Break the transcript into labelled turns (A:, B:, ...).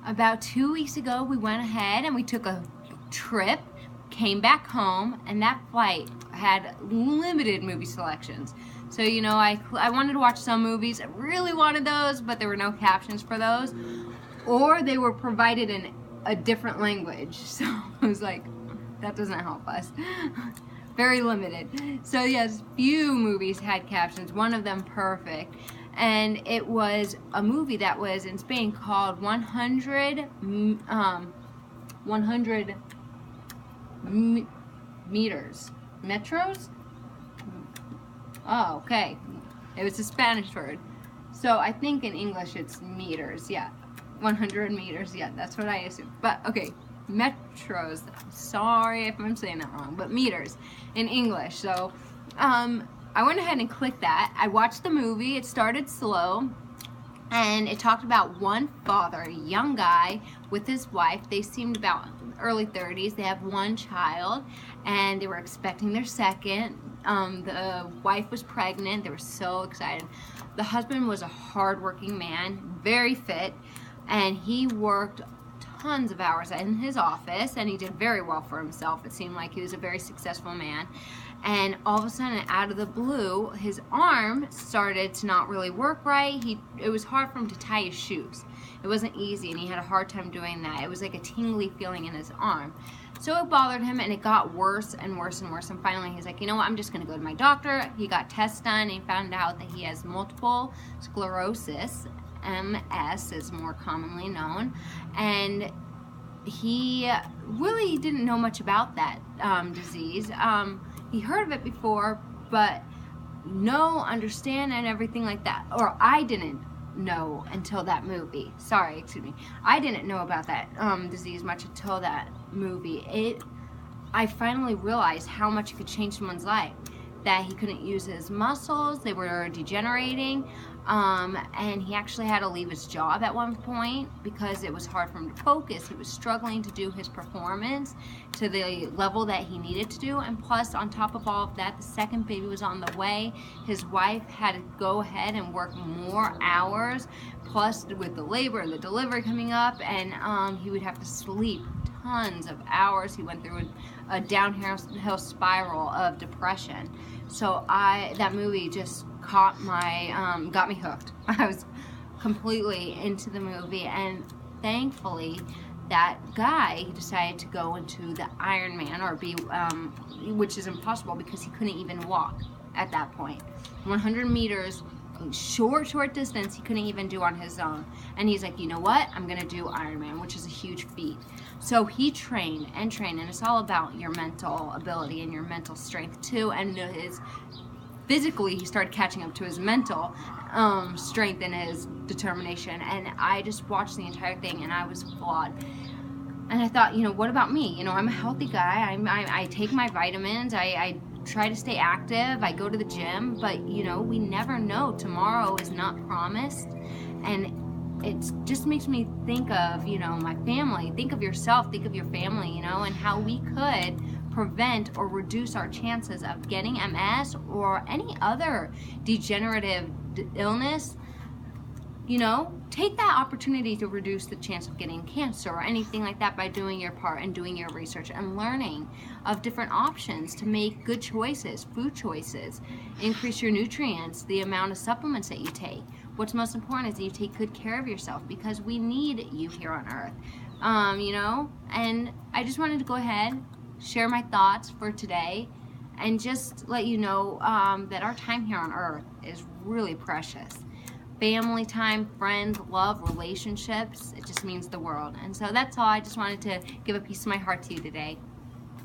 A: About 2 weeks ago, we went ahead and we took a trip, came back home, and that flight had limited movie selections. So, you know, I wanted to watch some movies. I really wanted those, but there were no captions for those. Or they were provided in a different language. So I was like, that doesn't help us. Very limited. So yes, few movies had captions, one of them perfect. And it was a movie that was in Spain called 100 meters. Metros? Oh, okay. It was a Spanish word. So I think in English it's meters, yeah. 100 meters, yeah, that's what I assumed. But okay, metros. Sorry if I'm saying that wrong, but meters in English. So I went ahead and clicked that. I watched the movie. It started slow, and it talked about one father, a young guy with his wife. They seemed about early 30s. They have one child, and they were expecting their second. The wife was pregnant. They were so excited. The husband was a hardworking man, very fit, and he worked tons of hours in his office, and he did very well for himself. It seemed like he was a very successful man. And all of a sudden, out of the blue, his arm started to not really work right. It was hard for him to tie his shoes. It wasn't easy, and he had a hard time doing that. It was like a tingly feeling in his arm. So it bothered him, and it got worse and worse and worse. And finally, he's like, you know what, I'm just going to go to my doctor. He got tests done, and he found out that he has multiple sclerosis. MS is more commonly known. And he really didn't know much about that disease. He heard of it before, but no understanding and everything like that. Or I didn't know until that movie. Sorry, excuse me. I didn't know about that disease much until that movie. I finally realized how much it could change someone's life. That he couldn't use his muscles, they were degenerating, and he actually had to leave his job at one point because it was hard for him to focus. He was struggling to do his performance to the level that he needed to do, and plus on top of all of that, the second baby was on the way. His wife had to go ahead and work more hours, plus with the labor and the delivery coming up, and he would have to sleep tons of hours. He went through a downhill spiral of depression. So that movie just got me hooked. I was completely into the movie, and thankfully that guy decided to go into the Ironman, or which is impossible because he couldn't even walk at that point. 100 meters, short distance, he couldn't even do on his own. And he's like, you know what? I'm gonna do Ironman, which is a huge feat. So he trained, and it's all about your mental ability and your mental strength too. And physically, he started catching up to his mental strength and his determination. And I just watched the entire thing, and I was flawed. And I thought, you know, what about me? You know, I'm a healthy guy. I take my vitamins. I try to stay active. I go to the gym. But, you know, we never know. Tomorrow is not promised. And it just makes me think of, you know, my family. Think of yourself. Think of your family, you know, and how we could prevent or reduce our chances of getting MS or any other degenerative illness. You know, take that opportunity to reduce the chance of getting cancer or anything like that by doing your part and doing your research and learning of different options to make good choices, food choices, increase your nutrients, the amount of supplements that you take. What's most important is that you take good care of yourself, because we need you here on earth. You know, and I just wanted to go ahead, share my thoughts for today, and just let you know that our time here on earth is really precious. Family time, friends, love, relationships, it just means the world. And so that's all. I just wanted to give a piece of my heart to you today.